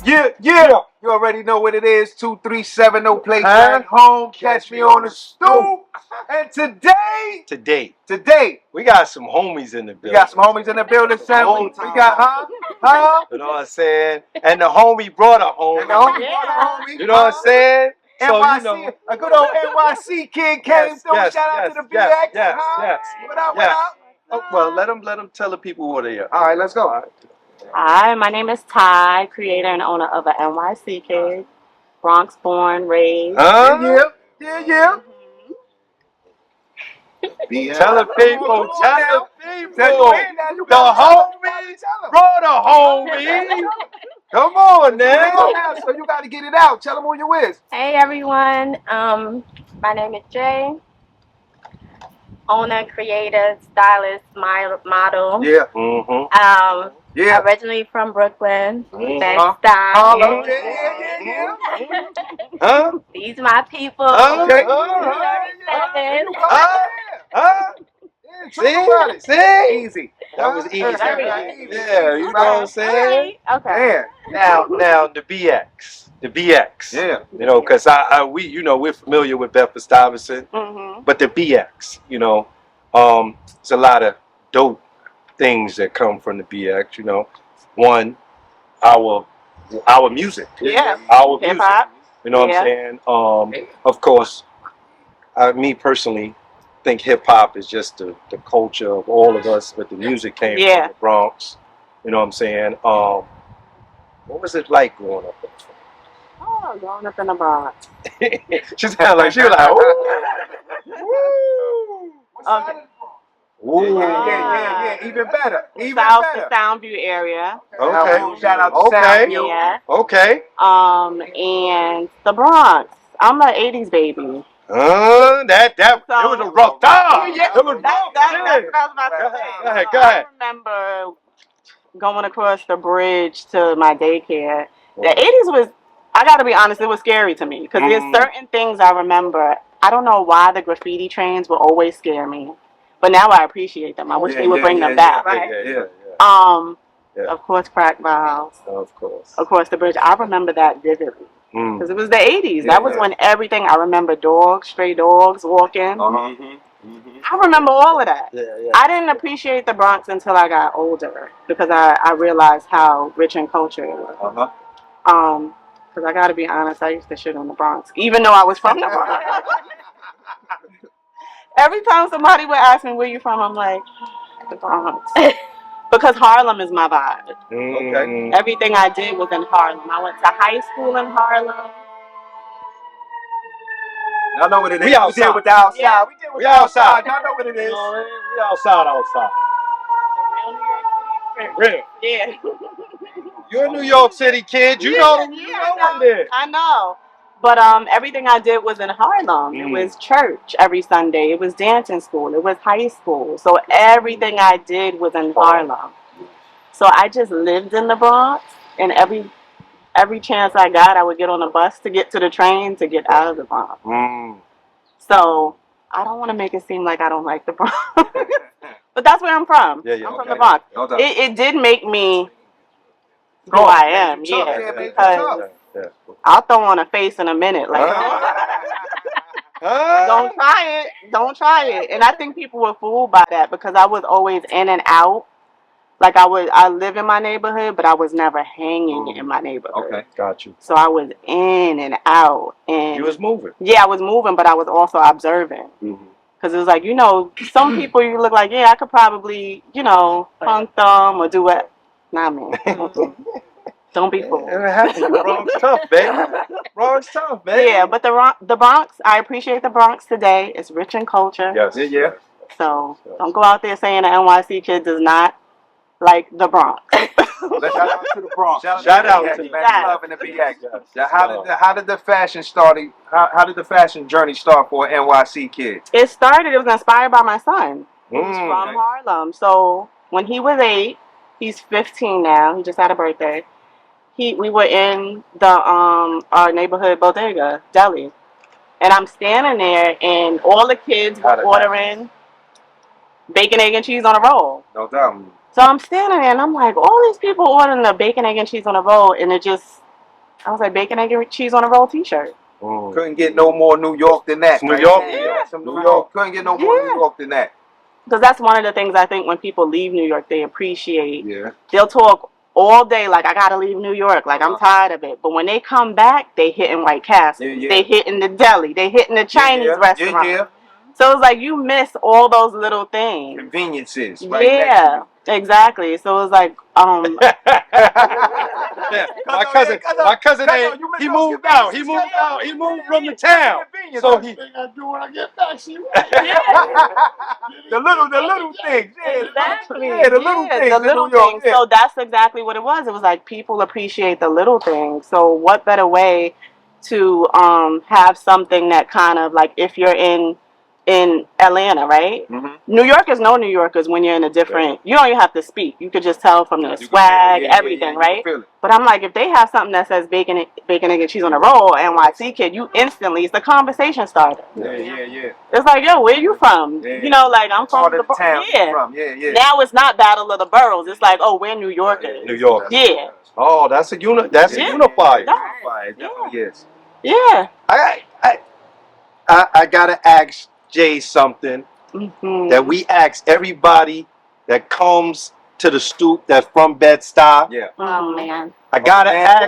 Yeah. You already know what it is. 237 no place back home. Catch me on the stoop. And today, we got some homies in the building. We got some homies in the building. We got You know what I'm saying? And the homie brought a homie. And the homie brought a homie. You know what I'm saying? So NYC, you know, a good old NYC kid came through. Shout out to the BX. Yes. What up? Oh, well, let them tell the people what they are. All right, let's go. Hi, my name is Ty, creator and owner of a NYC Kid, Bronx born, raised. Yeah. Tell the people. The homies brought a homie. Come on, now. So you got to get it out. Tell them who you is. Hey everyone, my name is Jay, owner, creator, stylist, model. Yeah. Originally from Brooklyn, Yeah. These my people. Okay. See? Easy. That was easy. Very Yeah, you know what I'm saying? Okay. Now the BX. Yeah. You know, because we're familiar with Bedford Stuyvesant, but the BX, it's a lot of dope things that come from the BX. You know, one, our music. Yeah. Our music. Hip-hop. You know what I'm saying? Of course, me personally think hip hop is just the culture of all of us, but the music came from the Bronx. You know what I'm saying? What was it like growing up in the Bronx? Oh, growing up in the Bronx. She sounded like ooh. Yeah. Even better. The Soundview area. Okay. Shout out to Soundview. Yeah. Okay. And the Bronx. I'm an 80s baby. It was a rough time. It was rough. That's what I was about to say. Go ahead. I remember going across the bridge to my daycare. The 80s was, I got to be honest, it was scary to me because there's certain things I remember. I don't know why the graffiti trains would always scare me, but now I appreciate them. I wish they would bring them back. Of course, crack vials. Of course, the bridge. I remember that vividly. Because it was the 80s. That was when everything, I remember dogs, stray dogs walking. I remember all of that. I didn't appreciate the Bronx until I got older because I realized how rich in culture it was. Because I got to be honest, I used to shit on the Bronx, even though I was from the Bronx. Every time somebody would ask me where you from, I'm like, the Bronx. Because Harlem is my vibe. Okay. Everything I did was in Harlem. I went to high school in Harlem. Y'all know what it is. We outside. did with the outside. Yeah. We outside. Y'all know what it is. We outside. The real New York City. Yeah. You're a New York City kid. You know what it is. I know. But everything I did was in Harlem. It was church every Sunday. It was dancing school. It was high school. So everything I did was in Harlem. So I just lived in the Bronx, and every chance I got, I would get on a bus to get to the train to get out of the Bronx. So I don't want to make it seem like I don't like the Bronx. But that's where I'm from. I'm from the Bronx. It did make me who I am. Because I'll throw on a face in a minute. Like, don't try it. And I think people were fooled by that because I was always in and out. Like I live in my neighborhood, but I was never hanging in my neighborhood. Okay, got you. So I was in and out. And you was moving. Yeah, I was moving, but I was also observing. Because it was like, some people you look like, I could probably, punk them or do what. Nah, man. Don't be fooled. It happens. Bronx tough, baby. Bronx tough, baby. Yeah, but the Bronx, I appreciate the Bronx today. It's rich in culture. Yes. Yeah. So don't go out there saying the NYC kid does not like the Bronx. Shout out to the Bronx. Shout out to the love in the BX. How did the fashion start? How did the fashion journey start for an NYC kid? It was inspired by my son. He's from Harlem. So when he was 8, he's 15 now. He just had a birthday. We were in the our neighborhood bodega deli, and I'm standing there, and all the kids were ordering bacon, egg, and cheese on a roll. No doubt. So I'm standing there, and I'm like, all these people ordering the bacon, egg, and cheese on a roll, and it just I was like, bacon, egg, and cheese on a roll T-shirt. Couldn't get no more New York than that. New right? York? Yeah. Some New York. Couldn't get no more New York than that. Because that's one of the things I think when people leave New York, they appreciate. Yeah. They'll talk all day like, I got to leave New York. Like, I'm tired of it. But when they come back, they hitting White Castle. Yeah. They hitting the deli. They hitting the Chinese restaurant. Yeah. So it's like you miss all those little things. Conveniences. Right next to you. Exactly. So it's like, Yeah, my cousin, he moved out. He moved from the town. So he. I do when I get back. See what? the little things. Yeah, exactly. Yeah, the little things. The little in New York, things. yeah. So that's exactly what it was. It was like people appreciate the little things. So what better way to have something that kind of like if you're in Atlanta, right? Mm-hmm. New Yorkers know New Yorkers when you're in a different. You don't even have to speak. You could just tell from the swag, everything, right? But I'm like, if they have something that says bacon, egg, and cheese on a roll, NYC kid, you instantly it's the conversation starter. Yeah. It's like, yo, where you from? Yeah. You know, like I'm from the town. Yeah. From. Yeah. Now it's not Battle of the Boroughs. It's like, oh, we're New Yorkers. New York. Yeah. Oh, that's a unifier. Yes. Yeah. I gotta ask Jay something that we ask everybody that comes to the stoop that's from Bed-Stuy. Yeah. Oh man. I gotta ask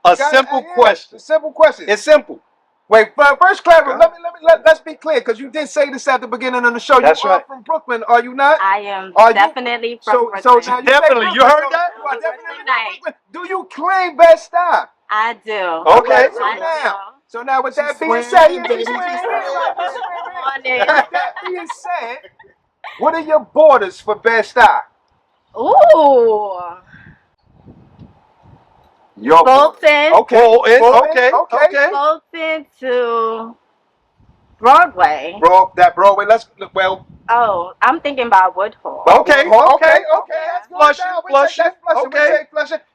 a simple question. A simple question. It's simple. Wait, first, Clara, let's be clear, because you did say this at the beginning of the show. That's you right. are from Brooklyn, are you not? I am Definitely from Brooklyn. Brooklyn. So now Definitely. You heard that? You are definitely from Brooklyn. Do you claim Bed-Stuy? I do. Okay. So now with that being said, That being said, what are your borders for Bed-Stuy? Ooh. Fulton. Okay. Fulton to Broadway. Broadway. Oh, I'm thinking about Woodhall. Okay. Flushing.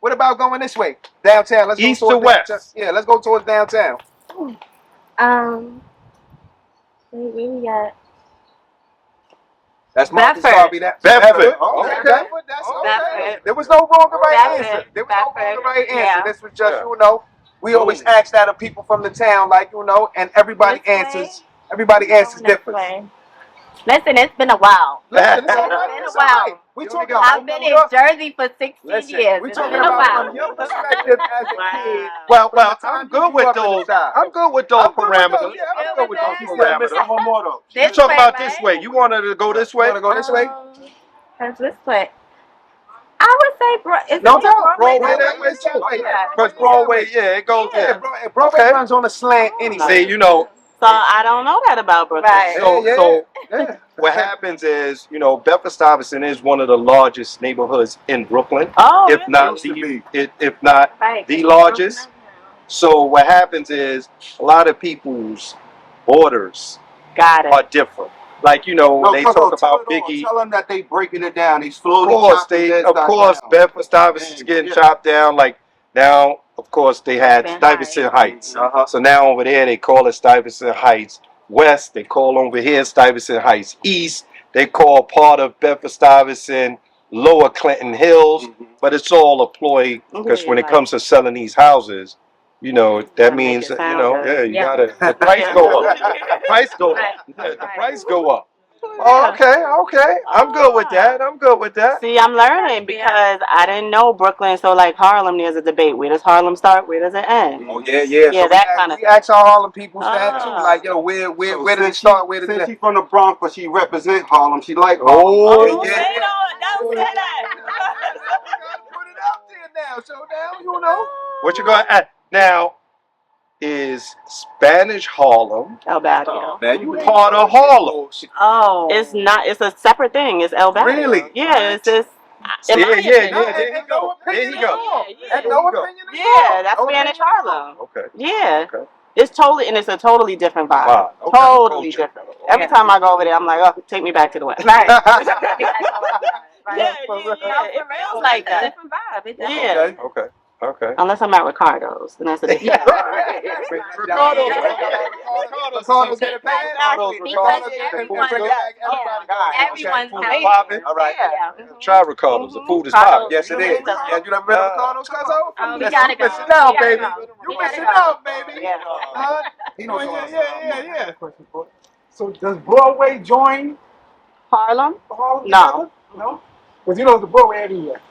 What about going this way? Downtown. Let's East go to west. Downtown. Yeah, let's go towards downtown. Where we at? That's Marcus Bedford. Garvey. Bedford. Okay. That's okay. Bedford. There was no wrong or right Bedford. answer. There was no wrong or right answer. Yeah. This was just, we always ask that of people from the town, like, and everybody answers. Everybody answers different. Listen, it's been a while. Listen, It's been a while. We talking I've been in Jersey for 16 years. We It's talking been a about while. from your perspective as a kid. Well, I'm good with those. I'm good with those parameters. I'm good with those parameters. You talking about this way? You wanted to go this way? You want to go this way? That's this way. I would say No doubt. Broadway. Broadway that way too. Because Broadway, it goes there. Broadway runs on a slant anyway. See, So I don't know that about Brooklyn. Right. So what happens is, Bedford-Stuyvesant is one of the largest neighborhoods in Brooklyn, if not the largest. So what happens is a lot of people's borders are different. Like, they talk about Biggie. Tell them that they breaking it down. He's slowly Of course, Bedford-Stuyvesant is getting chopped down. Like now, of course, they had Stuyvesant Heights. So now over there, they call it Stuyvesant Heights. West, they call over here Stuyvesant Heights. East, they call part of Bedford-Stuyvesant Lower Clinton Hills. But it's all a ploy because when it comes to selling these houses, that means, you gotta, the price go up. The price go up. The price go up. Oh, okay. I'm good with that. See, I'm learning because I didn't know Brooklyn. So like Harlem, there's a debate. Where does Harlem start? Where does it end? Oh yeah. Yeah, so that kind of. We ask our Harlem people that too. Like, where does it start? Where does it end? She's from the Bronx, but she represents Harlem. She like Harlem. Oh, yeah. Don't say that. Put it out there now. So now What you gonna add now? Is Spanish Harlem El Barrio. part of Harlem? Oh. It's not. It's a separate thing. It's El Barrio. Really? Yeah. It's just. Yeah. There you go. Yeah, that's Spanish Harlem. Okay. Yeah. Okay. It's a totally different vibe. Wow. Okay. Totally different. Every time I go over there, I'm like, oh, take me back to the West. Right. Yeah. It feels like that. Different vibe. Yeah. Okay. Okay. Unless I'm at Ricardo's, then that's a different. Ricardo's. Ricardo's in the bag. Everyone's popping. All right. Try Ricardo's. The food is popping. Yes, it is. Yeah, you never been to Ricardo's, cuz? We gotta go. Missing out, We gotta baby. go. You We gotta missing go. out, baby. Yeah. He knows yeah. So does Broadway join Harlem? Harlem? No. No? Because you know the Broadway everywhere.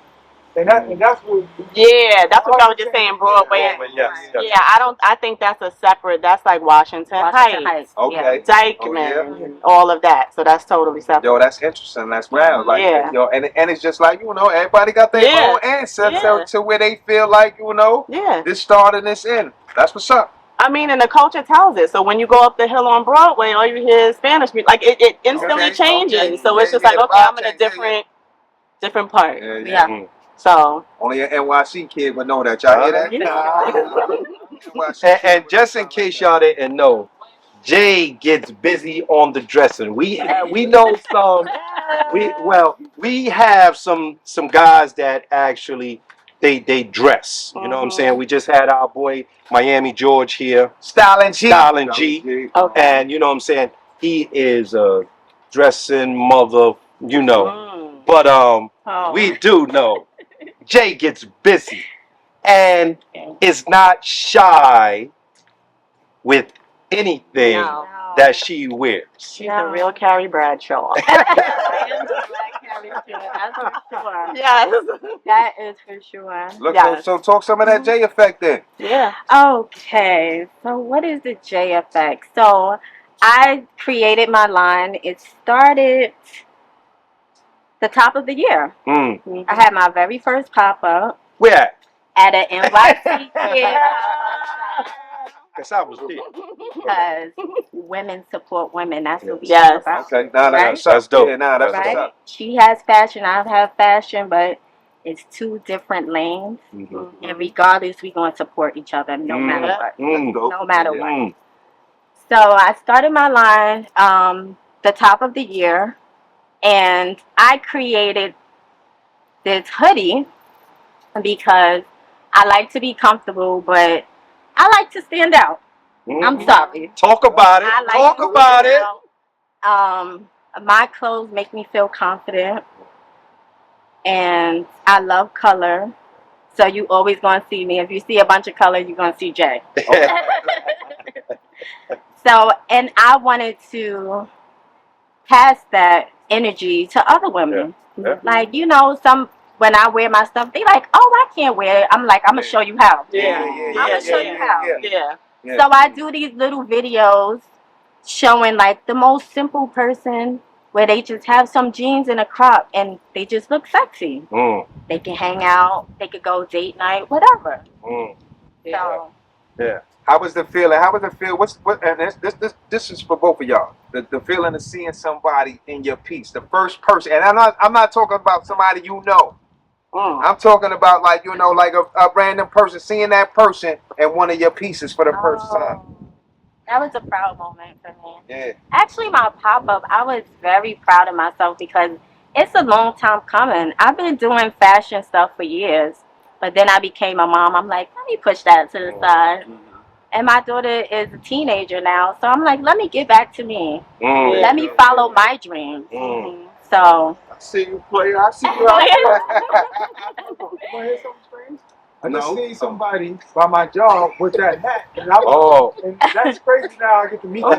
And that's what. Yeah, that's what I was just saying. Broadway. Yes. Yeah, I think that's a separate. That's like Washington Heights, Okay. Dykeman, and all of that. So that's totally separate. Yo, that's interesting. That's wild. Like, Yeah. yo, and it's just like, you know, everybody got their own answer to where they feel like, you know, this start and this end. That's what's up. I mean, and the culture tells it. So when you go up the hill on Broadway, all you hear is Spanish music. Like it instantly changes. So it's just like, okay, I'm in a different part. Yeah. So Only an NYC kid would know that. Y'all hear that? And just in case y'all didn't know, Jay gets busy on the dressing. We know some. We have some guys that actually they dress. You know what I'm saying? We just had our boy Miami George here, Styling G. Okay. And you know what I'm saying? He is a dressing mother. You know, but we do know Jay gets busy and is not shy with anything that she wears. She's the real Carrie Bradshaw. Yes. That is for sure. Look, so talk some of that J effect then. Yeah. Okay. So what is the J effect? So I created my line. It started the top of the year. I had my very first pop-up. Where? At an NYC theater. Because I was there. Because women support women. That's what we Yes. about. Okay, Right? that's dope. Yeah, that's Right? what's up. She has fashion, I have fashion, but it's two different lanes. And regardless, we're going to support each other no matter what. No matter what. So I started my line the top of the year, and I created this hoodie because I like to be comfortable, but I like to stand out. I'm sorry. Talk about it. I like Talk to about stand it. out. My clothes make me feel confident, and I love color. So you always gonna see me. If you see a bunch of color, you're gonna see Jay. So, and I wanted to pass that energy to other women. Like, you know, when I wear my stuff, they like, oh, I can't wear it. I'm like, I'm gonna show you how. I'm gonna show you how. So I do these little videos showing like the most simple person where they just have some jeans and a crop and they just look sexy. They can hang out, they could go date night, whatever. So How was the feeling? How was it feel? And this is for both of y'all. The feeling of seeing somebody in your piece, the first person, and I'm not talking about somebody you know. I'm talking about like, you know, like a random person, seeing that person in one of your pieces for the first time. that was a proud moment for me. Yeah. Actually, my pop-up, I was very proud of myself because it's a long time coming. I've been doing fashion stuff for years, but then I became a mom. I'm like, let me push that to the side. And my daughter is a teenager now, so I'm like, let me get back to me. Let me follow my dreams. So I see you play. I see you out there. Want to hear something strange? I just seen somebody by my job with that hat, and and that's crazy. Now I get to meet them.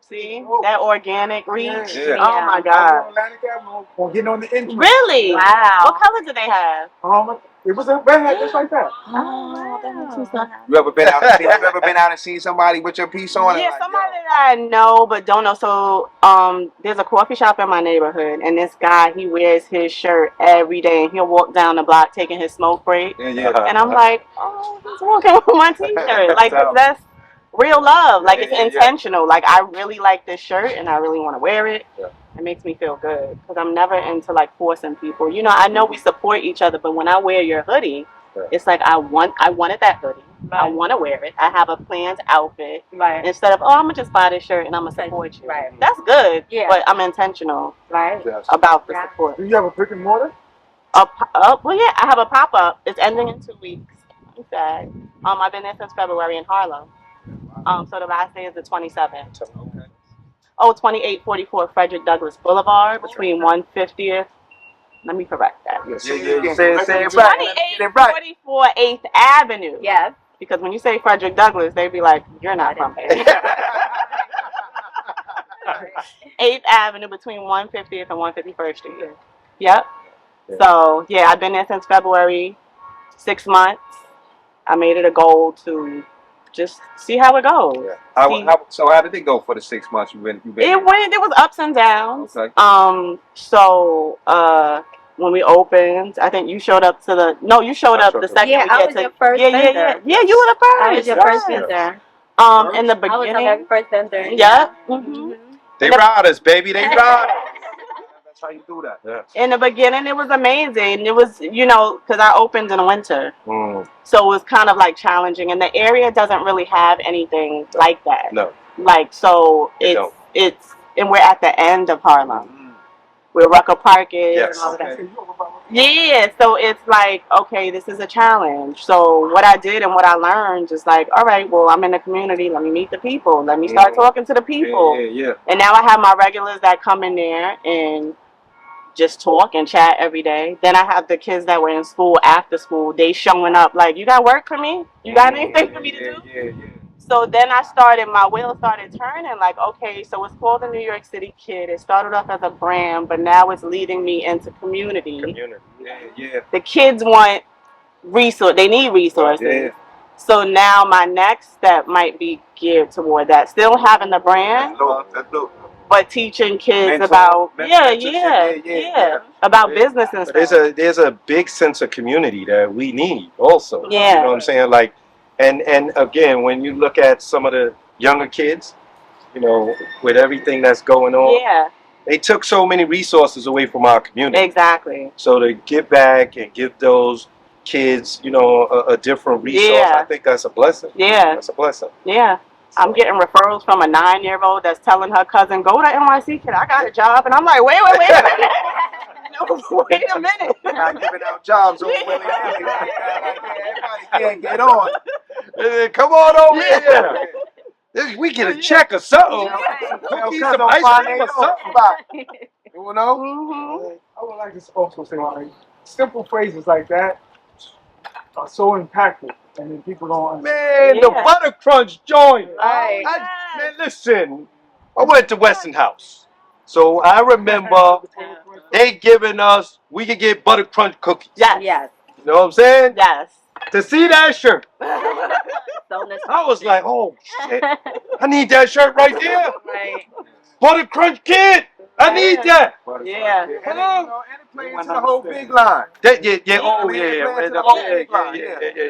See that organic reach? Yeah. Oh my God! I'm getting on the entrance. Really? Wow. What color do they have? It was a red hat just like that. Oh, that makes me so happy. You ever been out and seen somebody with your piece on? Yeah, somebody that I know but don't know. So there's a coffee shop in my neighborhood, and this guy, he wears his shirt every day, and he'll walk down the block taking his smoke break. And I'm like, oh, he's walking with my t-shirt. Like, 'cause that's real love. Like, it's intentional. Like, I really like this shirt, and I really want to wear it. It makes me feel good because I'm never into like forcing people. You know, I know we support each other, but when I wear your hoodie, it's like I wanted that hoodie. Right. I want to wear it. I have a planned outfit. Right. Instead of, oh, I'm gonna just buy this shirt and I'm gonna support you. Right. That's good. Yeah. But I'm intentional. Right. About the support. Do you have a brick and mortar? Well, yeah, I have a pop up. It's ending in 2 weeks. I'm sad. I've been there since February in Harlem. So the last day is the 27th. Okay. Oh, 2844 Frederick Douglass Boulevard between 150th. Let me correct that. Yeah, say it right. Let me get it right. 2844 8th Avenue. Yes. Because when you say Frederick Douglass, they be like, you're not from here. 8th Avenue between 150th and 151st Street. Yep. So, yeah, I've been there since February, 6 months. I made it a goal to just see how it goes. Yeah. So how did it go for the 6 months you've been? It was ups and downs. Okay. When we opened, I think you showed up to you showed up the second. Yeah, I was your first vendor. Yeah, you were the first. I was your first vendor. In the beginning. I was the very first vendor. Yeah. Mm-hmm. They ride us, baby. They ride us. That's how you do that. Yeah. In the beginning, it was amazing. It was, because I opened in the winter. So it was kind of like challenging. And the area doesn't really have anything like that. No. Like, so and we're at the end of Harlem. Where Rucker Park is and all of that. Yeah, so it's like, okay, this is a challenge. So what I did and what I learned is like, all right, well, I'm in the community. Let me meet the people. Let me start talking to the people. Yeah. And now I have my regulars that come in there and just talk and chat every day. Then I have the kids that were in school after school. They showing up like, you got work for me? You got anything for me to do? Yeah. So then my wheel started turning like, okay, so it's called the New York City Kid. It started off as a brand, but now it's leading me into community. Yeah. The kids want they need resources. Yeah. So now my next step might be geared toward that. Still having the brand, but teaching kids about about business and stuff. There's a big sense of community that we need also. Yeah. You know what I'm saying? Like, and again, when you look at some of the younger kids, with everything that's going on, they took so many resources away from our community. Exactly. So to give back and give those kids, a different resource, I think that's a blessing. Yeah. That's a blessing. Yeah. So. I'm getting referrals from a 9-year-old that's telling her cousin, go to NYC, kid, I got a job. And I'm like, wait a minute. Wait a minute. Not giving out jobs over willy-nilly. Everybody can't get on. Come on over here. We get a check or something. Cookies, some ice cream or something. You know? Mm-hmm. I would like to also say, like, simple phrases like that are so impactful, and then people don't understand. Man, the butter crunch joint. Right. Man, listen. I went to Weston House, so I remember they giving us. We could get butter crunch cookies. Yes. You know what I'm saying? Yes. To see that shirt, So I was like, oh shit, I need that shirt right there. Right. Butter crunch kid. I need that. Yeah. And it plays into the whole big line.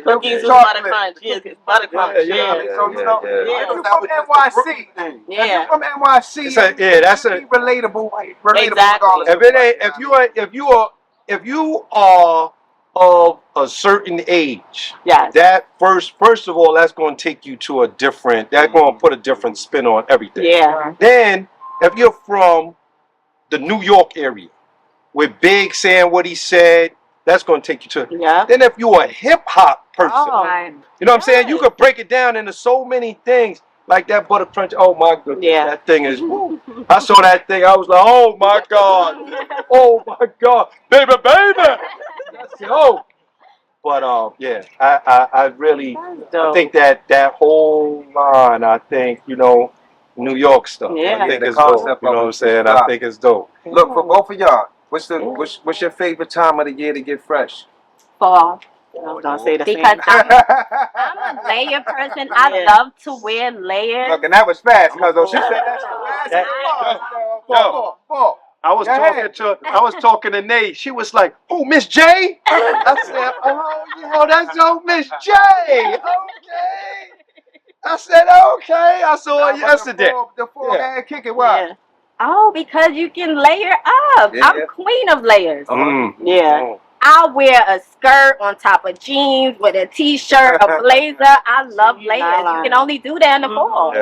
Cookies with butter crunch. Yeah, butter crunch. So if you're from NYC, that's a relatable. Exactly. If you are of a certain age, that first of all, that's going to take you to that's going to put a different spin on everything. Yeah. Then if you're from the New York area, with Big saying what he said, that's going to take you to. Yeah. Then if you're a hip hop person, you know what I'm saying? You could break it down into so many things. Like that butter crunch. Oh my goodness. Yeah. That thing is. I saw that thing. I was like, oh my God. Oh my God. Baby. But I really, I think that whole line, I think, New York stuff. Yeah. I think it's dope. You know what I'm saying? I think it's dope. Look, for both of y'all, what's your favorite time of the year to get fresh? Fall. Don't say the same. Because I'm a layer person. I love to wear layers. Look, and that was fast, because she said that's the last fall. I was talking to Nate. She was like, "Oh, Miss J." I said, "Oh, that's old Miss J." Okay. I said, "Okay." I saw her yesterday. The four-hand kicking, why? Oh, because you can layer up. Yeah. I'm queen of layers. Yeah. I'll wear a skirt on top of jeans with a t-shirt, a blazer. I love layers. You can only do that in the fall.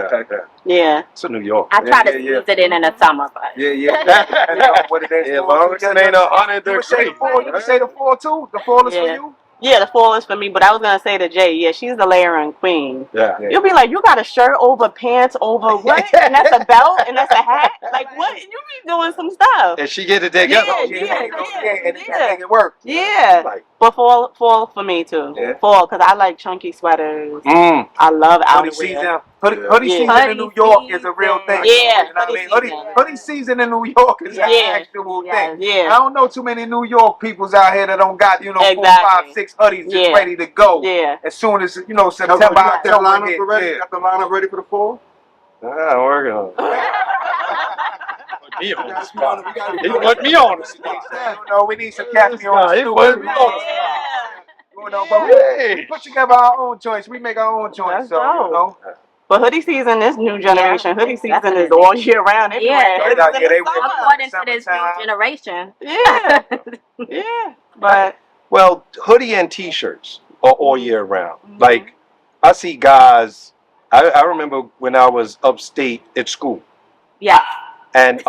Yeah. It's in New York. I try to squeeze it in the summer, but What it is. Yeah, long as it ain't 100 You would say the degrees. fall. You would say the fall too. The fall is for you. Yeah, the fall is for me, but I was gonna say to Jay, yeah, she's the layering queen. Yeah. You'll be like, you got a shirt over pants over what? And that's a belt and that's a hat? Like what? You be doing some stuff. And she get it together. And it work. Yeah. Like, But fall for me too. Yeah. Fall, because I like chunky sweaters. mm. I love Hoodie outerwear. season. Hoodie Yeah. season in New York is a real thing. Yeah, You know what I mean? hoodie season. Hoodie season in New York is an Yeah. actual Yes. thing. Yeah. I don't know too many New York peoples out here that don't got, 4, Exactly. 5, 6 hoodies just Yeah. ready to go. Yeah. As soon as, You September, got that October lineup hit. ready? Yeah. Got the lineup ready for the fall? I'm working on it. We gotta He put me on the spot. We need some cats me on Nah, the he stool. put me on the But we put together our own joints. We make our own joints. That's So, dope. But hoodie season is new generation. Yeah, hoodie season is definitely. all year round anyway. Yeah. Hoodies Yeah, in the they summer. wear- according to this new Summertime. generation. Yeah. Yeah. But Well, hoodie and t-shirts are all year round. Like, I see guys, I remember when I was upstate at school, Yeah. and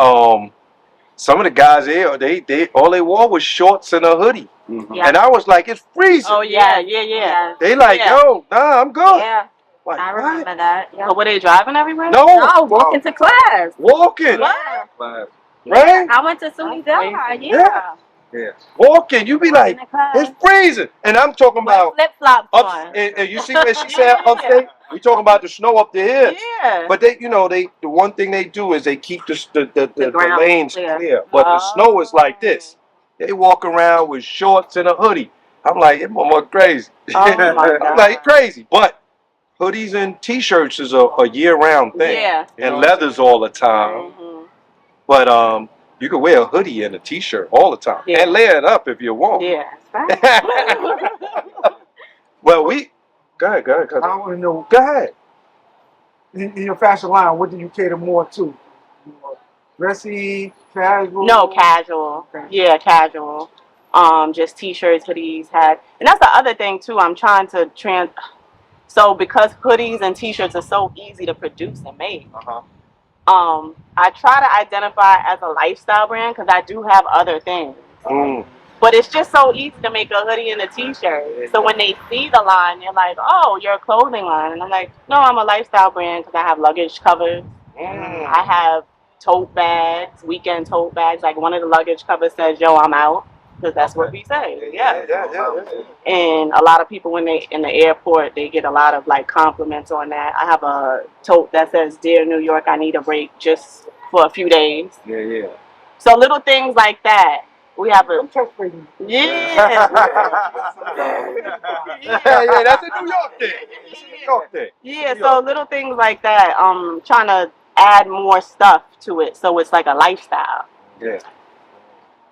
some of the guys there, they all they wore was shorts and a hoodie. Yeah. And I was like, it's freezing. oh yeah, yeah. They like, Yeah. yo, nah, I'm good. Yeah. Like, I what? remember that. Yeah. But were they driving everywhere? No, No, walking to class. walking, Yeah. right? I went to SUNY Delhi. Yeah. Yeah. Walking, you be like, Walking to class. it's freezing. And I'm talking about flip flops up, on. and you see where she said upstate? We talking about the snow up the hill. Yeah. But they, the one thing they do is they keep the ground lanes clear. clear. But the snow is like this. They walk around with shorts and a hoodie. I'm like, it's more crazy. Oh my God. I'm like, crazy. But hoodies and t-shirts is a year-round thing. Yeah. And leathers all the time. Mhm. But you can wear a hoodie and a t-shirt all the time. Yeah. And layer it up if you want. Yeah. Well, go ahead, I want to know, Go ahead. in your fashion line, what do you cater more to? Dressy, casual? No, casual. Okay. Yeah, casual. Just t-shirts, hoodies, hats. And that's the other thing too. I'm trying to so because hoodies and t-shirts are so easy to produce and make. I try to identify as a lifestyle brand because I do have other things. But it's just so easy to make a hoodie and a t-shirt. So when they see the line, they're like, oh, you're a clothing line. And I'm like, no, I'm a lifestyle brand because I have luggage covers. I have tote bags, weekend tote bags. Like one of the luggage covers says, yo, I'm out. Because that's what we say. Yeah. And a lot of people when they in the airport, they get a lot of like compliments on that. I have a tote that says, Dear New York, I need a break just for a few days. Yeah. So little things like that. We have a yeah. Yeah, that's a New York thing. It's a New York thing. Yeah, so little things like that. Trying to add more stuff to it so it's like a lifestyle. Yeah.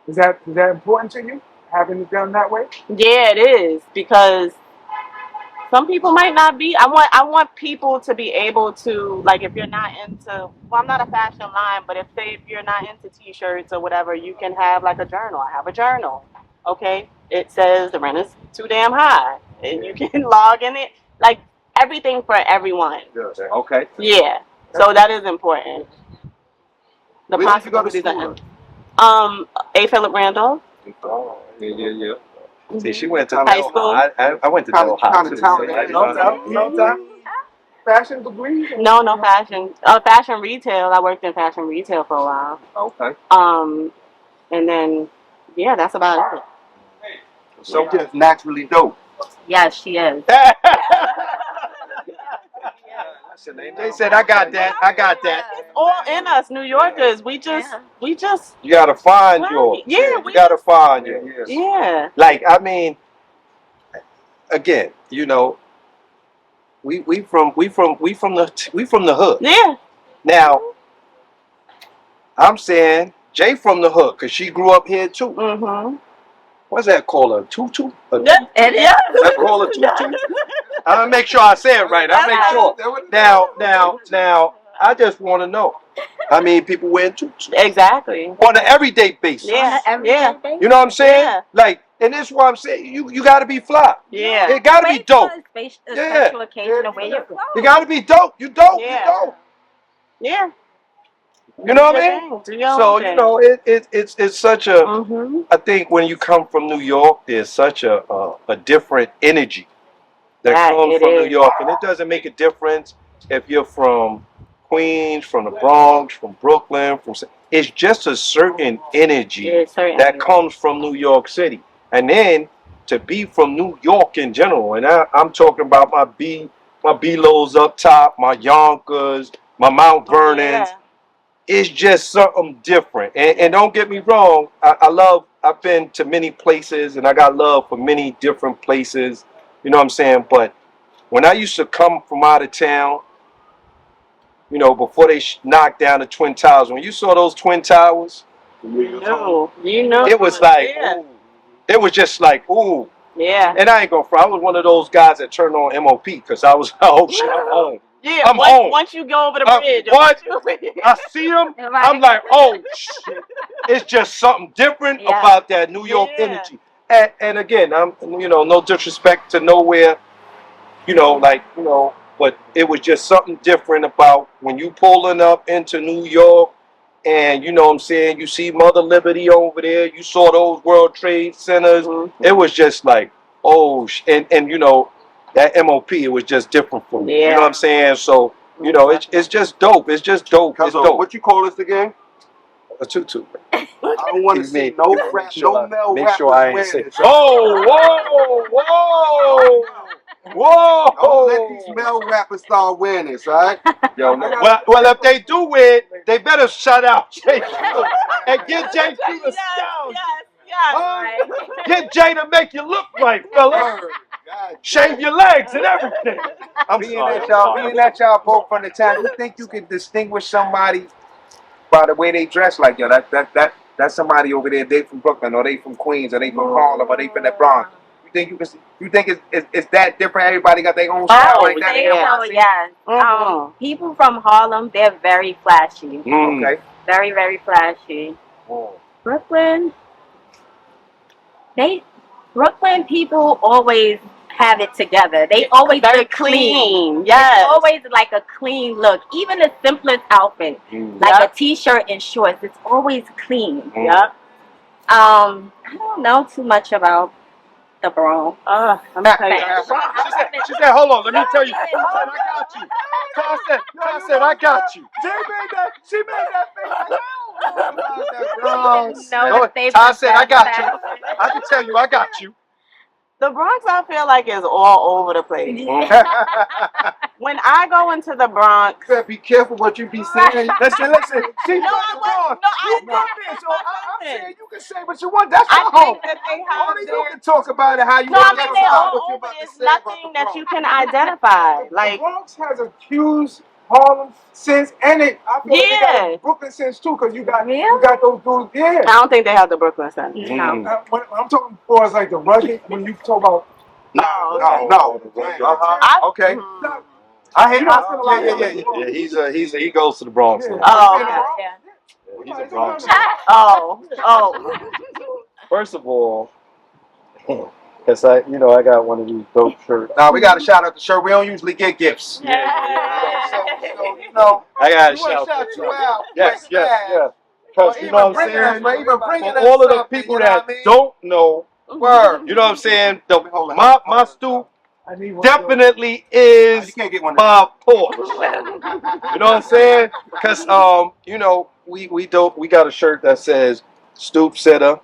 Is that important to you, having it done that way? Yeah, it is because some people might not be. I want people to be able to, like, if you're not into, well, I'm not a fashion line, but if you're not into t-shirts or whatever, you can have like a journal. I have a journal. Okay, it says the rent is too damn high, and you can log in it. Like everything for everyone. Okay. Yeah, so that is important. The Where did you go to possibilities school? A. Philip Randolph. Oh, yeah. See, she went to High Del school. High. I went to Del High. Kind of talent. No time. Fashion degree? No fashion. Fashion retail. I worked in fashion retail for a while. Okay. And then, yeah, that's about it. So just naturally dope. Yes, she is. They said, I got that. It's all in us, New Yorkers. We just. You gotta find yours. Yeah, you gotta find yours. Yeah. Like, I mean, again, we from the hood. Yeah. Now, I'm saying Jay from the hood because she grew up here too. Mhm. What's that called? A tutu? Yeah. That's called a tutu. I'm gonna make sure I say it right. I'll make sure. Now, I just want to know how many people wear tutus Exactly. on an everyday basis. Yeah. Every Yeah. day. You know what I'm saying? Yeah. Like, And this is why I'm saying you got to be fly. Yeah. It got to be Wait dope. for a Yeah. special occasion to wear your clothes. You got to be dope. You dope. Yeah. You dope. Yeah. You know what I mean? So you know it's such a. I think when you come from New York, there's such a different energy that comes from New York, and it doesn't make a difference if you're from Queens, from the Bronx, from Brooklyn, it's just a certain energy that comes from New York City, and then to be from New York in general, and I'm talking about my Belos up top, my Yonkers, my Mount Vernons. It's just something different, and don't get me wrong, I've been to many places, and I got love for many different places. You know what I'm saying? But when I used to come from out of town, you know, before they knocked down the Twin Towers, when you saw those Twin Towers, it was like, ooh, it was just like, ooh. Yeah. And I ain't gonna front. I was one of those guys that turned on MOP because I was, oh shit, I'm home. Yeah, I'm home. Once you go over the bridge. What? I see them, I'm like, oh shit. It's just something different about that New York energy. And again, I'm, you know, no disrespect to nowhere, you know, like, you know, but it was just something different about when you pulling up into New York and, you know what I'm saying, you see Mother Liberty over there, you saw those World Trade Centers. It was just like, oh, and you know, that MOP, it was just different for me. You know what I'm saying? So, you know, it's just dope. It's just dope. It's dope. What you call this again? A tutu. I don't want to see no male rappers wearing this. Oh, whoa, whoa, whoa! Don't let these male rappers start wearing this, all right? Yo, well, if they do wear it, they better shut out JQ and get JQ to style. Get Jay to make you look right, fella. Shave your legs and everything. Being that y'all both from the town, you think you can distinguish somebody by the way they dress? Like, yo, that's somebody over there. They from Brooklyn, or they from Queens, or they from Harlem, or they from the Bronx. You think you can? You think it's that different? Everybody got their own style like that. Yes. People from Harlem, they're very flashy. Okay. Very, very flashy. Brooklyn, Brooklyn people always have it together. They always look clean. Yes. It's always like a clean look. Even the simplest outfit, like a t-shirt and shorts, it's always clean. Yep. I don't know too much about the Bronx. She said, hold on, let me tell you. I got you. I said, I got you. She made that thing. I said, I got you. I can tell you, I got you. The Bronx, I feel like, is all over the place. When I go into the Bronx, You better be careful what you be saying. Listen. See, No, I I'm saying you can say what you want. That's your home. think that they have Only you can talk about it how you No, I want mean to they talk all about what you over. about to There's say about nothing the that Bronx. you can identify. The Like, Bronx has a huge Harlem sense, and I feel like they got a Brooklyn sense too, because you got those dudes. Yeah. I don't think they have the Brooklyn Center. No. When I'm talking for as like the rugged, when you talk about No. Okay. I hear. Yeah. He goes to the Bronx. Yeah. Oh, He's a Bronx. oh. First of all, because I got one of these dope shirts. Now we got to shout out the shirt. We don't usually get gifts. So, you know, I got to shout you out. Yes. Because you know what I'm saying? For all of the people that don't know, Word. you know what I'm saying? My stoop I need one definitely is You can't get one. my porch. You know what I'm saying? Because you know, we got a shirt that says stoop sitter,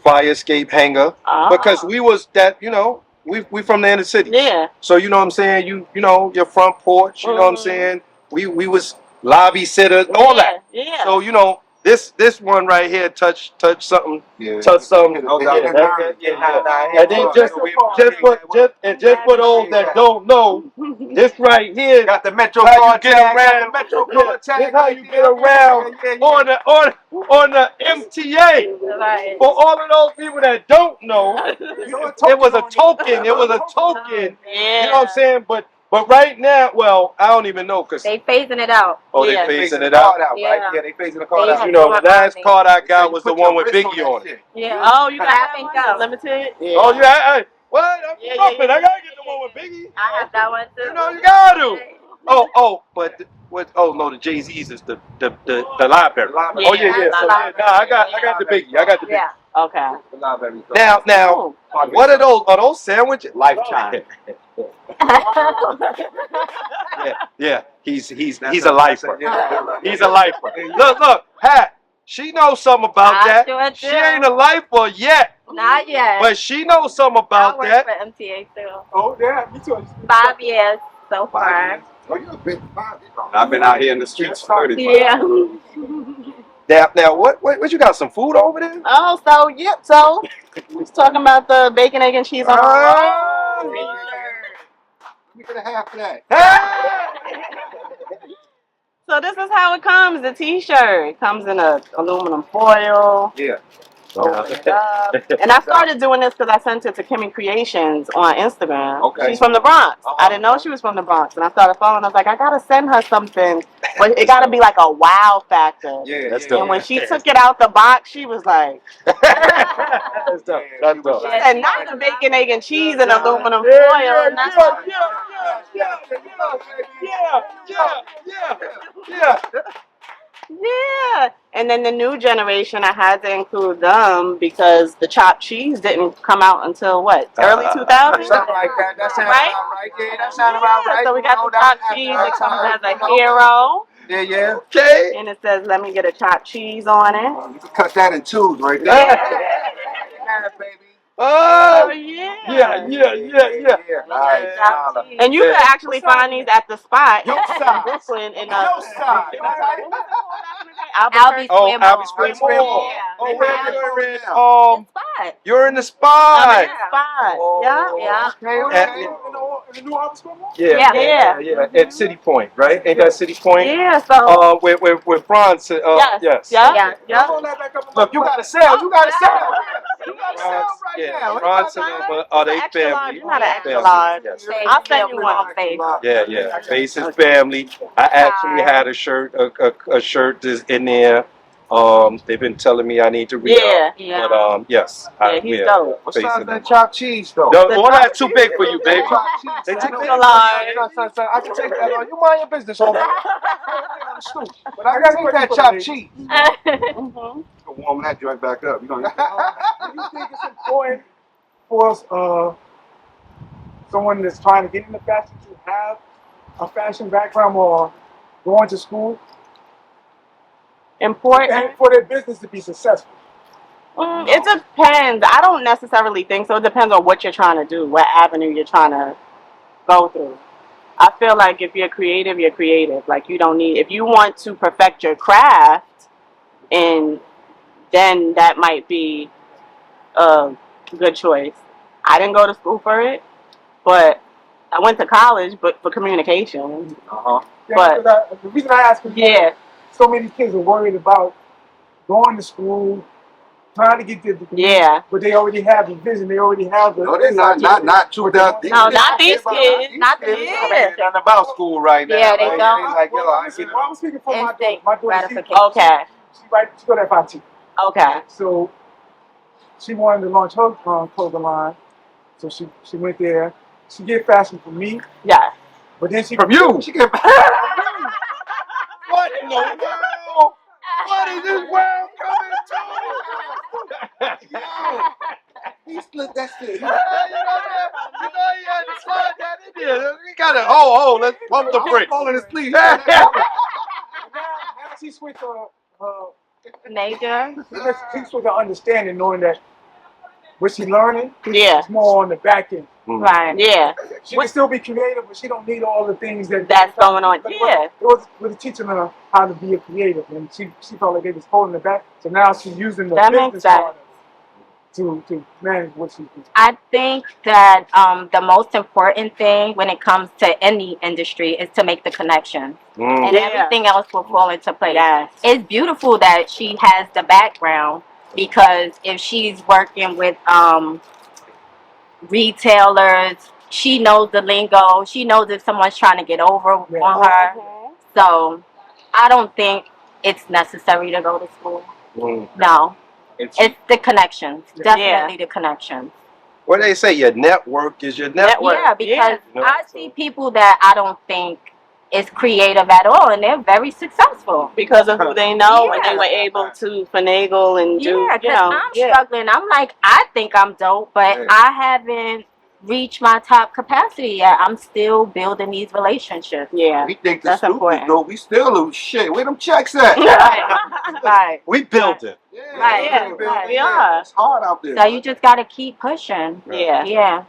fire escape hanger, because we was that, you know, we from the inner city. Yeah. So you know what I'm saying? You know, your front porch, you know what I'm saying? We was lobby sitters, all that. Yeah. So you know, this one right here touch something. Yeah. Touch something. No, And then just for those that don't know, this right here got the Metro how you card get tag. around. Got the Metro card tag. This how you get around on the MTA. Right. For all of those people that don't know, it was a token. It was a token. Yeah. You know what I'm saying? But But right now, well, I don't even know because they phasing it out. oh, Yeah. they phasing it the out. card out, right? Yeah. Yeah, they phasing the card They out. You know, the last Army. card I They got say was put the one your with wrist on Biggie that on it. shit. Yeah. Oh, you got Tap that and one? go. Limited? Yeah. Oh yeah, what? I'm Yeah, bumping. yeah, I gotta get the yeah, one with Biggie. I have that one too. You know, you gotta. But what? Oh no, the Jay Z's is the library. library. Oh yeah, Yeah, So library. nah, I got the Biggie. I got the Biggie. Yeah. Okay. The library card. Now, Cool. what are those? Are those sandwiches? Lifetime. Yeah. He's a That's lifer. yeah. He's a lifer. Look, Pat. She knows something about I that. sure She do. ain't a lifer yet, Not yet. but she knows something I about work that. for MTA too. Oh, yeah, me too. 5 years so far. Oh, you're a big body. I've been out here in the streets for 35. Yeah. Now, what you got? Some food over there? Oh, so yep. So he's talking about the bacon, egg, and cheese on the Ah. Let me get a half of that. So this is how it comes. The T-shirt it comes in a aluminum foil. Yeah. Open it up. And I started doing this because I sent it to Kimmy Creations on Instagram. Okay. She's from the Bronx. I didn't know she was from the Bronx, and I started following. I was like, I gotta send her something, but it gotta be like a wow factor. Yeah, That's yeah, dope. And when she took it out the box, she was like, That's dope. That's dope. she said, not the bacon, egg, and cheese and aluminum foil. Yeah. And that's all. Yeah, and then the new generation, I had to include them because the chopped cheese didn't come out until what, early 2000s? Something like that. That sounds Right? about right. Yeah, that sounds about right. So we got No the chopped doubt. cheese. It comes as a hero, Yeah. Okay. and it says, "Let me get a chopped cheese on it." You can cut that in twos right there. Yeah, baby. Oh Oh. yeah. Yeah. Like chopped cheese. And you can actually find these at the spot Yo in side. Brooklyn in Yo side. Albie Oh, Square Albie Mall. Square Square Mall. Mall. Yeah. Oh, They where have you're in? the spot. You're in the I'm spot. in the spot. Yeah. Yeah. Okay. In the new Albie Square Mall? Yeah. At City Point, right? Ain't that City Point? Yeah. So. With Franz. Yes. Yeah. Yeah. Roll that back up. Look, you gotta sell. You gotta sell. You gotta sell right now. Franz and them are they Extra large. family. You're not an extra Family, large. yes. I'll send you one. Yeah. Faces family. I actually had a shirt, a shirt is in there. They've been telling me I need to read Yeah. Yeah. But yes, Yeah, he's dope. What Face size it. that chopped cheese though? No, all that too big for you, baby. Chopped cheese. They Son, took son, large. son, I can take that on. You mind your business, homie. But I can take that chopped cheese. Mhm. Warm that joint back up. You know. Do you think it's important for someone that's trying to get into fashion to have a fashion background or going to school Important. and for their business to be successful? It depends. I don't necessarily think so. It depends on what you're trying to do, what avenue you're trying to go through. I feel like if you're creative, you're creative. Like you don't need, if you want to perfect your craft, and then that might be a good choice. I didn't go to school for it, but I went to college, but for communication. Uh-huh. Yeah, But- because the reason I ask is Yeah, so many kids are worried about going to school, trying to get their degree, yeah. but they already have the vision. They already have the. No, they're not too dark. No, not these kids. Not the They're nothing about school right now. Yeah, they right? don't. It's like, yo, Well, I listen, get well, I'm speaking for my daughter. Instinct My daughter, gratification. Okay, she got FIT. okay. So she wanted to launch her clothing line. So she went there. She get fashion from me, Yeah. but then she From you. She get What in the world? What is this world coming to? He split that shit. You know he had to slide that in there. We gotta let's pump the brakes. Falling asleep. now she switched her Major. she switched her understanding, knowing that what she learning Yeah. is more on the back end. Right. Yeah. She can still be creative, but she don't need all the things That's going on. Yeah. It was teaching her how to be a creative, and she felt like they was holding her back. So now she's using the That makes business sense. part to manage what she do. I think that the most important thing when it comes to any industry is to make the connection, and Yeah. everything else will fall into place. Yes. It's beautiful that she has the background, because if she's working with retailers she knows the lingo. She knows if someone's trying to get over on her. So I don't think it's necessary to go to school. No. It's the connections. Definitely the connections. What they say, your network is your network. Yeah, because I see people that I don't think is creative at all, and they're very successful because of who they know, and they were able to finagle and do. Yeah, because I'm struggling. I'm like, I think I'm dope, but I haven't reached my top capacity yet. I'm still building these relationships. Yeah, we think the stupid though. We still shit. Where them checks at? Right. We build it. Yeah, we are. It's hard out there. So you just gotta keep pushing. Yeah.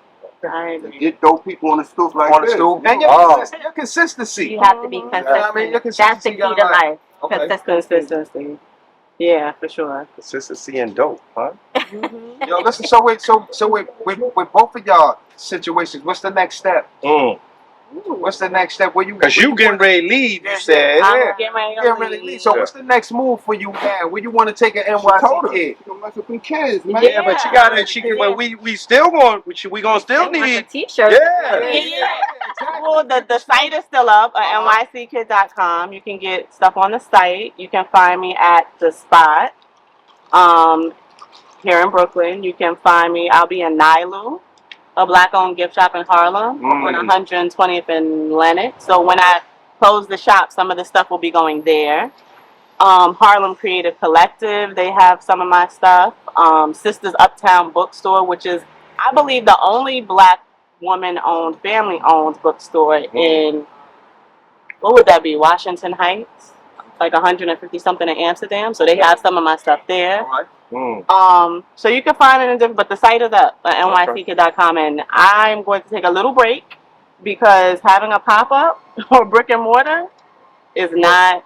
Get dope people on the stoop like this. And your consistency. You have to be consistent. I mean, your That's consistency the key to life. Consistency. Yeah, for sure. Consistency and dope, huh? Yo, listen. So with both of y'all situations, what's the next step? What's the next step? Because you getting ready to leave, you said. I'm getting ready to leave. So what's the next move for you now? Where you want to take an NYC kid? You mess with them kids, man. Yeah, but you got to. Well, we still going. We gonna still need a t-shirt. Yeah. Well, the site is still up at nyckid.com. You can get stuff on the site. You can find me at the spot here in Brooklyn. You can find me. I'll be in Nilu, a black-owned gift shop in Harlem, on 120th and Lenox. So when I close the shop, some of the stuff will be going there. Harlem Creative Collective, they have some of my stuff. Sisters Uptown Bookstore, which is, I believe, the only black woman-owned, family-owned bookstore in, what would that be, Washington Heights? Like 150-something in Amsterdam. So they have some of my stuff there. So you can find it in different, but the site is up at nyck.com, and I'm going to take a little break because having a pop-up or brick and mortar is not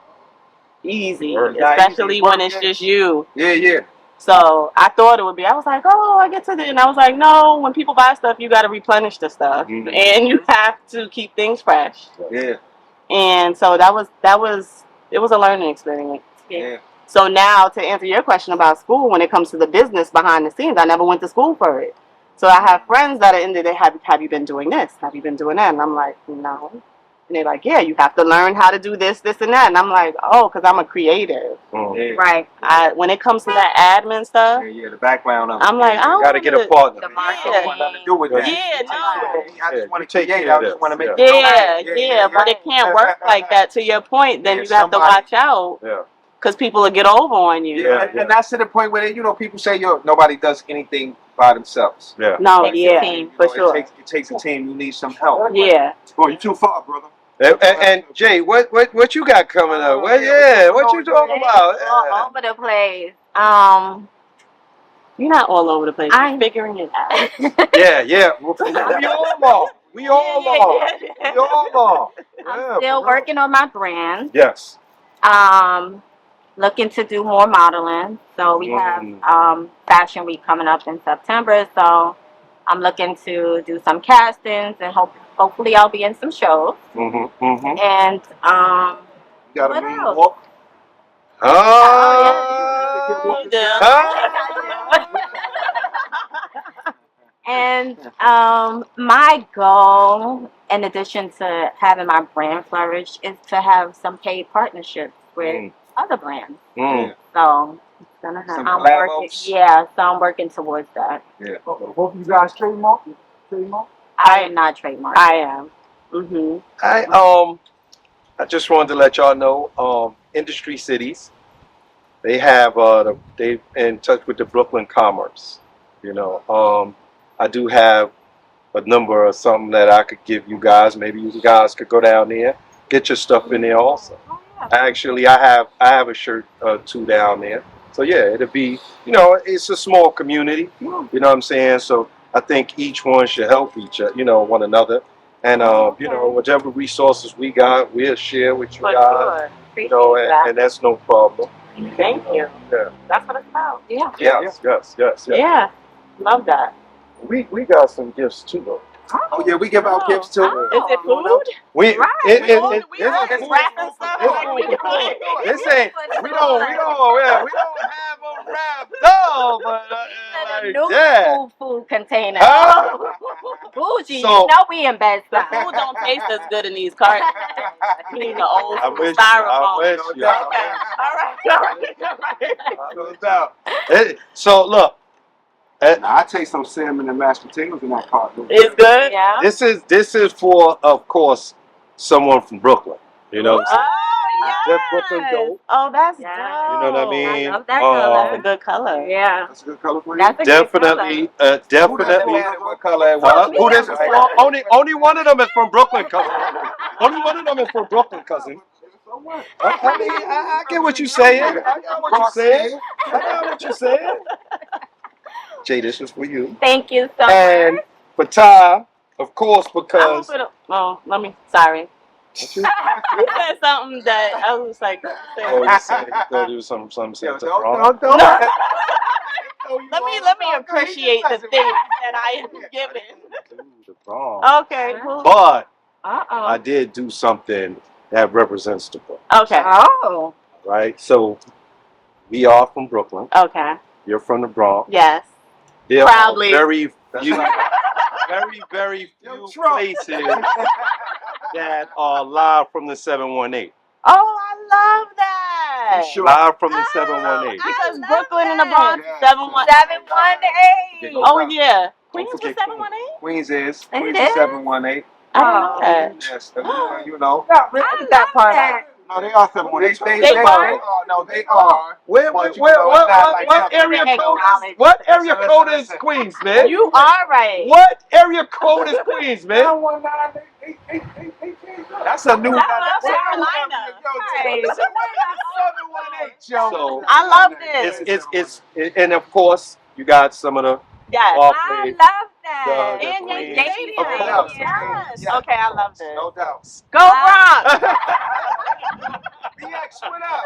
easy, especially when it's just you. Yeah. So I thought it would be. I was like, oh, I get to the, and I was like, no. When people buy stuff, you got to replenish the stuff, and you have to keep things fresh. Yeah. And so it was a learning experience. Yeah. So now, to answer your question about school, when it comes to the business behind the scenes, I never went to school for it. So I have friends that are in there. Have you been doing this? Have you been doing that? And I'm like, no. And they're like, yeah, you have to learn how to do this, this, and that. And I'm like, oh, because I'm a creative. Right. When it comes to that admin stuff, the background of it. I'm like, I don't got to get a partner. The marketing. Nothing to do with that. Yeah, I just want to create. I just want to make it. Yeah, but it can't work like that. To your point, then you have to watch out. Yeah. Because people will get over on you. Yeah, and that's to the point where people say, nobody does anything by themselves. Yeah. No, for sure. It takes a team. You need some help. Yeah. Oh, you too far, brother. And Jay, what you got coming up? What you talking about? All over the place. You're not all over the place. I'm figuring it out. Yeah. We all are. I'm still working on my brand. Yes. Looking to do more modeling. So we have Fashion Week coming up in September. So I'm looking to do some castings and hopefully I'll be in some shows. And You got what a mean else? walk. And my goal, in addition to having my brand flourish, is to have some paid partnerships with other brands. So it's gonna happen. I'm working towards that. Yeah. Both of you guys trademark? I am not trademarked. I am. I just wanted to let y'all know, Industry Cities, they have they in touch with the Brooklyn Commerce. I do have a number or something that I could give you guys. Maybe you guys could go down there, get your stuff in there also. Actually, I have a shirt or two down there. So yeah, it'll be, it's a small community. You know what I'm saying? So I think each one should help one another. And whatever resources we got, we'll share with you guys. Sure. And that's no problem. Thank you. Yeah. That's what it's about. Yeah. Yes. Yeah. Love that. We got some gifts too, though. Oh yeah, we give out gifts too. Is it food? It's wrapping stuff. This ain't. We don't have them wrapped up, but New food container. bougie. So- You know we in bed The stuff. food don't taste as good in these cartons. You need the old I school wish styrofoam. you. Okay. All right. No doubt. So look, Now, I take some salmon and mashed potatoes in that pot. It's good. Yeah. this is for, of course, someone from Brooklyn. You know what I'm saying? Oh, Just Brooklyn yes. dope. Oh, that's Yeah. dope. You know what I mean? I love that That's a color. good color. Yeah. That's a good color for you? That's a Definitely, good definitely. What color it was? Who this is from? Only one of them is from Brooklyn, cousin. Only one of them is from Brooklyn, cousin. I mean, I get what you're saying. I got what you're saying. I got what you're saying. Jay, this is for you. Thank you so And much. for Ty, of course, I because hope it. Oh, sorry. You said something that I was like. oh, you said you thought it was something said to wrong. Don't. Let me appreciate the things that I am given. Dude, wrong. Okay. Cool. But Uh I did do something that represents the Brooklyn, Okay. Oh. right? So we are from Brooklyn. Okay. You're from the Bronx. Yes. There Proudly. are very few places that are live from the 718. Oh, I love that. Sure. Live from the 718. Because love Brooklyn and the that. Bronx, Yeah. 718. 718. Oh yeah. Queens Don't was forget 718. Queens is. It Queens is? is 718. I didn't know that. Yes, you know. I love that. No, they are 718. They are? are. No, they are. Where, But you know, it's not like what something area that code acknowledge. is? What area Listen, code is listen. Queens, man? You are right. What area code is Queens, man? 919-888-888. That's a new. That's That's North a new Carolina. area. Yo, 718, yo. So I love this. it's and of course you got some of the Yes. off I page. love that. The And Queens. Yankee Of Stadium. course. Yes. Yeah. Okay, I love this. No doubt. Go Bronx. BX, what up?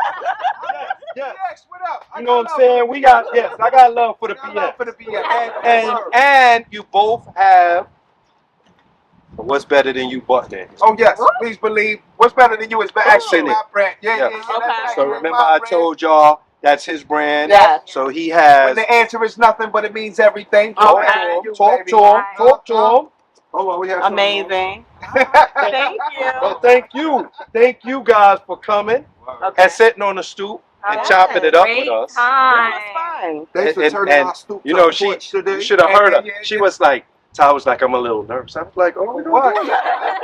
Yeah. BX, what up? You know what I'm saying? We got I got love for the I love BX. for the BX. And you both have what's better than you butt names. Oh yes, please believe. What's better than you is actually Cynic. my brand. Yeah. Okay. That's So actually remember my I brand. told y'all that's his brand. Yes. So he When has the answer is nothing, but it means everything. talk Okay. to him, You, talk baby. to him, talk to him. Hold on, we have something else. Amazing. Thank you. Well, thank you guys for coming Okay. and sitting on the stoop and Okay. chopping it up with Great us. This time. was fun. Thanks for And- turning and, our stoop You know, to a porch today. you should have heard her. Yeah. She was like, Ty was like, I'm a little nervous. I was like, oh, we What? don't do that.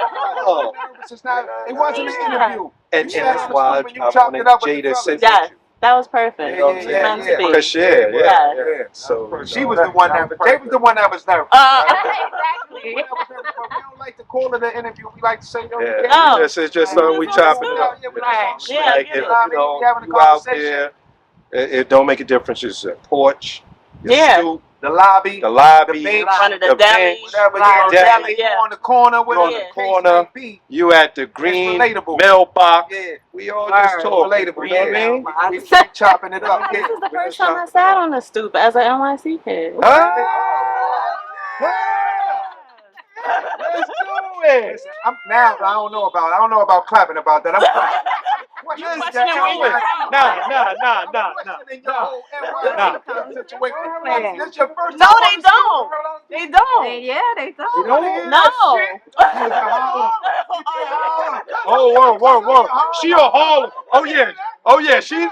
Oh. It's not. It wasn't an Yeah. interview. And You that's sat why on the stoop and you I chopped wanted it up with Jada the to sit fellas. Yes. That was perfect. Yeah, It was meant to be. Because Yeah. So She was the one that was. They was the one that was nervous. Exactly. We don't like to call it an interview. We like to say, yo, yeah, No. it's just something we chopping it up. Yeah, we Right. just Yeah, Like get if, it. you know, We having a you out conversation. there, it don't make a difference. It's a porch, your Yeah. stoop, The lobby, the lobby, the bench, Front of the the deli. bench, whatever. Right. Yeah, Deli. you on the corner, whatever on the the case corner. may be. you at the green relatable. mailbox. Yeah. We all Word. just talk. Relatable. You know what I mean? We chopping it up. This is the first time I sat on the stoop as an NYC kid. Let's do it. Listen, I don't know about clapping about that. I'm You questioning questioning where you're from. Nah. questioning your whole NYC situation. Man. This your first No, time they on the don't. stoop? They don't. Yeah, they You don't. don't hear No. that shit? Oh, whoa. She a Harlem. Oh yeah. She's a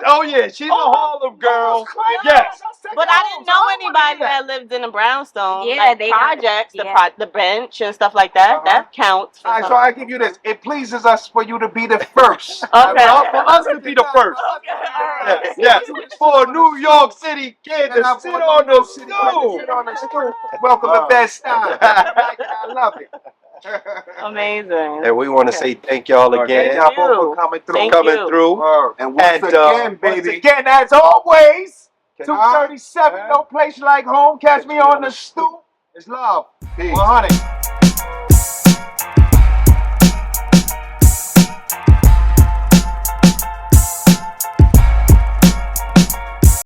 Harlem girl. Yes. But I didn't know anybody that lived in the brownstone. Yeah, like they projects, don't. the bench and stuff like that. Uh-huh. That counts. For All right, so something. I give you this. It pleases us for you to be the first. Okay. For us to be the first. Yes. For a New York City kid to sit on the stool. Welcome to Bed-Stuy. I love it. Amazing. And we want to say thank y'all Thank again y'all both for coming through. Thank coming you. through. And once And, again, Once baby. again, as always, Can 237, no place like home. Catch me on the stoop. It's love. Peace. 100.